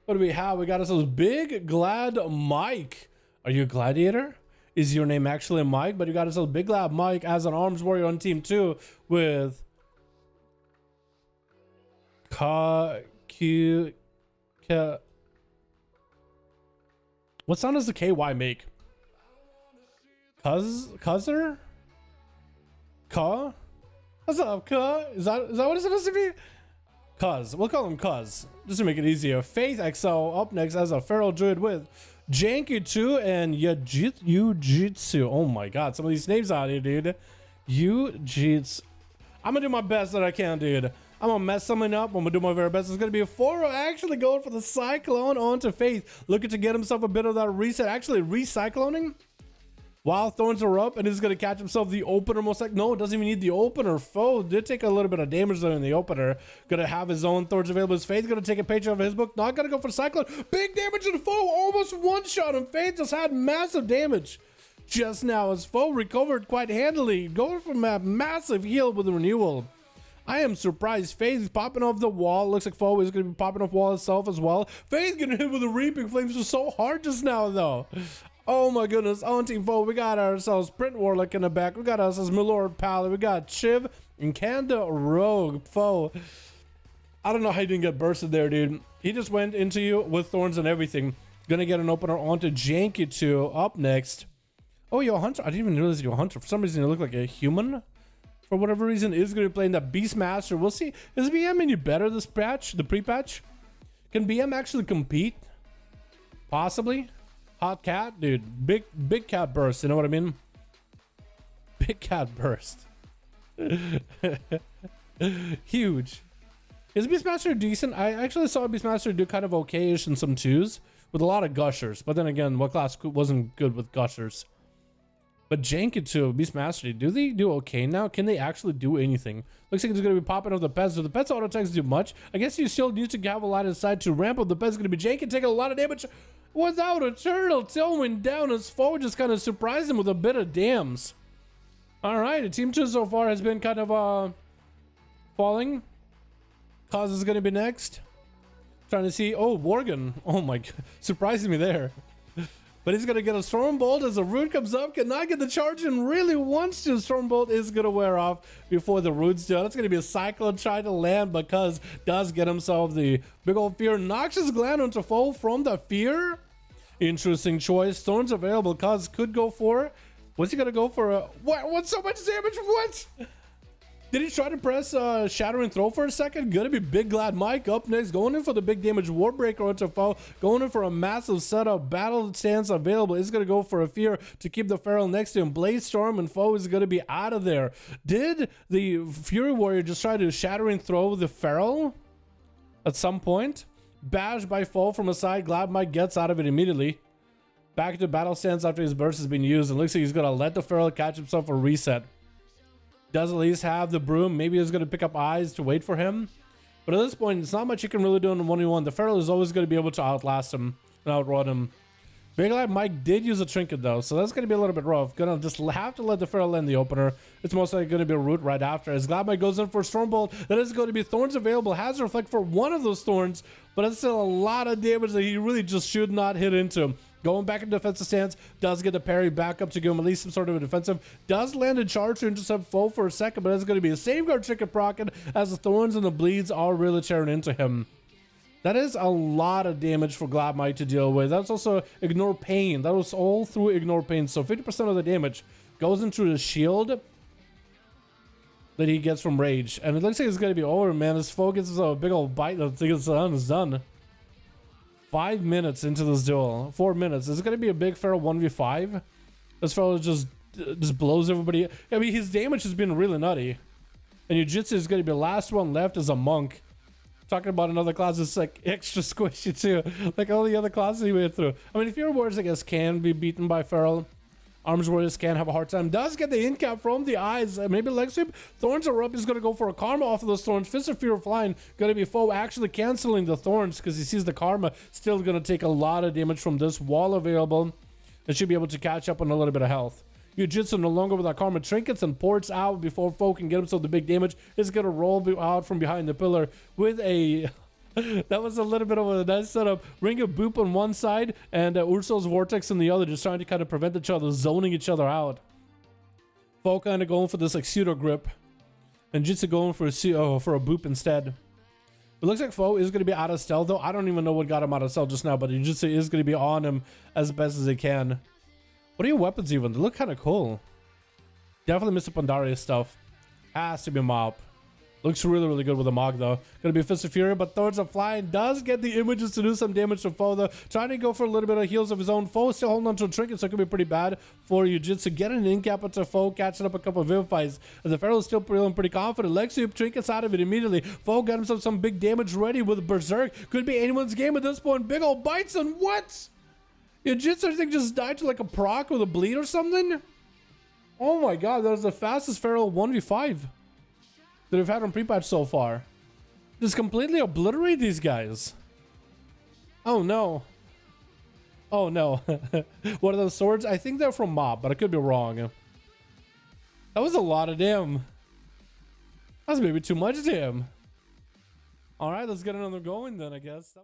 What do we have? We got ourselves Big Glad Mike. Are you a gladiator? Is your name actually Mike? But you got ourselves Big Glad Mike as an arms warrior on team 2 with what sound does the KY make? Cuzzer? Ka? What's up, Ka? Is that what it's supposed to be? Cuz. We'll call him Cuz, just to make it easier. Faith XL up next as a feral druid with Janky 2 and Yujitsu. Oh my god, some of these names out here, dude. Yujitsu. I'm gonna do my best that I can, dude. I'm gonna mess something up. I'm gonna do my very best. It's gonna be a 4 actually going for the Cyclone onto Faith, looking to get himself a bit of that reset. Actually, recycloning while thorns are up, and he's gonna catch himself the opener. Most like, no, it doesn't even need the opener. Foe did take a little bit of damage there in the opener. Gonna have his own thorns available. His Faith gonna take a page of his book. Not gonna go for Cyclone. Big damage to the foe. Almost one shot him. Faith just had massive damage just now. His foe recovered quite handily, going from a massive heal with the renewal. I am surprised. Faith is popping off the wall. Looks like foe is going to be popping off wall itself as well. Faith getting hit with the Reaping Flames was so hard just now, though. Oh my goodness. On team foe, we got ourselves Sprint Warlock in the back. We got ourselves Milord Pally. We got Chiv and Kanda Rogue. Foe, I don't know how you didn't get bursted there, dude. He just went into you with thorns and everything. Gonna get an opener onto Janky 2 up next. Oh, you're a hunter. I didn't even realize you're a hunter. For some reason, you look like a human. For whatever reason, is going to be playing that Beastmaster. We'll see. Is BM any better this patch? The pre-patch? Can BM actually compete? Possibly. Hot cat? Dude, big cat burst. You know what I mean? Big cat burst. Huge. Is Beastmaster decent? I actually saw Beastmaster do kind of okay-ish in some 2s with a lot of gushers. But then again, what class wasn't good with gushers? But Janky 2, Beastmaster, do they do okay now? Can they actually do anything? Looks like it's going to be popping off the pets. Do the pets auto attacks do much? I guess you still need to have a line of sight to ramp up. The pet's going to be Janky taking a lot of damage without a turtle tailwind down. His foe just kind of surprised him with a bit of dams. All right, team 2 so far has been kind of falling. Cause is going to be next. Trying to see. Oh, Worgen. Oh my god, surprising me there. But he's going to get a Stormbolt as the Root comes up. Cannot get the charge and really wants to. Stormbolt is going to wear off before the Roots do. That's going to be a Cyclone trying to land, because does get himself the big old Fear. Noxious Gland onto foe from the Fear. Interesting choice. Thorns available. Cuz could go for. What's he going to go for? What's so much damage? What? Did he try to press Shattering Throw for a second? Gonna be Big Glad Mike up next. Going in for the big damage Warbreaker onto foe. Going in for a massive setup. Battle stance available. Is gonna go for a Fear to keep the Feral next to him. Blaze Storm and foe is gonna be out of there. Did the Fury Warrior just try to Shattering Throw the Feral at some point? Bashed by foe from a side. Glad Mike gets out of it immediately. Back to battle stance after his burst has been used. And looks like he's gonna let the Feral catch himself a reset. Does at least have the broom. Maybe he's going to pick up eyes to wait for him. But at this point, it's not much you can really do in 1v1. The Feral is always going to be able to outlast him and outrun him. Big Glad Mike did use a trinket though, so that's going to be a little bit rough. Gonna just have to let the Feral end the opener. It's most likely going to be a Root right after. As Glad Mike goes in for a Stormbolt, that is going to be Thorns available. Has a Reflect for one of those Thorns, but it's still a lot of damage that he really just should not hit into. Going back in defensive stance, does get the parry back up to give him at least some sort of a defensive. Does land a charge to intercept foe for a second, but it's going to be a Safeguard trinket procced as the Thorns and the Bleeds are really tearing into him. That is a lot of damage for Glad Mike to deal with. That's also Ignore Pain. That was all through Ignore Pain. So 50% of the damage goes into the shield that he gets from Rage. And it looks like it's going to be over, man. His foe gets a big old bite. I think it's done. 5 minutes into this duel. 4 minutes. Is it going to be a big Feral 1v5? This Feral just blows everybody. I mean, his damage has been really nutty. And Yujitsu is going to be the last one left as a monk. Talking about another class that's like extra squishy too. Like all the other classes he went through. I mean, if your warriors, I guess, can be beaten by Feral. Arms Warriors can have a hard time. Does get the incap from the eyes. Maybe leg sweep. Thorns are up. He's going to go for a karma off of those thorns. Fist of Fear flying. Going to be foe actually canceling the thorns because he sees the karma. Still going to take a lot of damage from this wall available. And should be able to catch up on a little bit of health. Yujitsu no longer with our karma trinkets and ports out before foe can get himself the big damage. Is going to roll out from behind the pillar with a That was a little bit of a nice setup. Ring of Boop on one side and Urso's Vortex on the other, just trying to kind of prevent each other, zoning each other out. Foe kind of going for this like pseudo grip, and Jitsu going for a Boop instead. It looks like Foe is going to be out of stealth though. I don't even know what got him out of stealth just now, but Jitsu is going to be on him as best as he can. What are your weapons even? They look kind of cool. Definitely Mr. Pandaria's stuff. Has to be Mop. Looks really, really good with the Mog though. Gonna be Fist of Fury, but Thorns of Flying does get the images to do some damage to Foe though. Trying to go for a little bit of heals of his own. Foe still holding on to a trinket, so it could be pretty bad for Jiu-Jitsu. Getting an in-cap into Foe, catching up a couple of Vivifies. As the Pharaoh is still feeling pretty confident. Lex Sweep trinkets out of it immediately. Foe got himself some big damage ready with Berserk. Could be anyone's game at this point. Big old bites and what? Jiu-Jitsu I think just died to like a proc with a bleed or something. Oh my god, that was the fastest Pharaoh 1v5 that we've had on pre-patch so far. Just completely obliterate these guys. Oh no. Oh no. What are those swords? I think they're from Mob, but I could be wrong. That was a lot of damn. That's maybe too much damn. Alright, let's get another going then, I guess.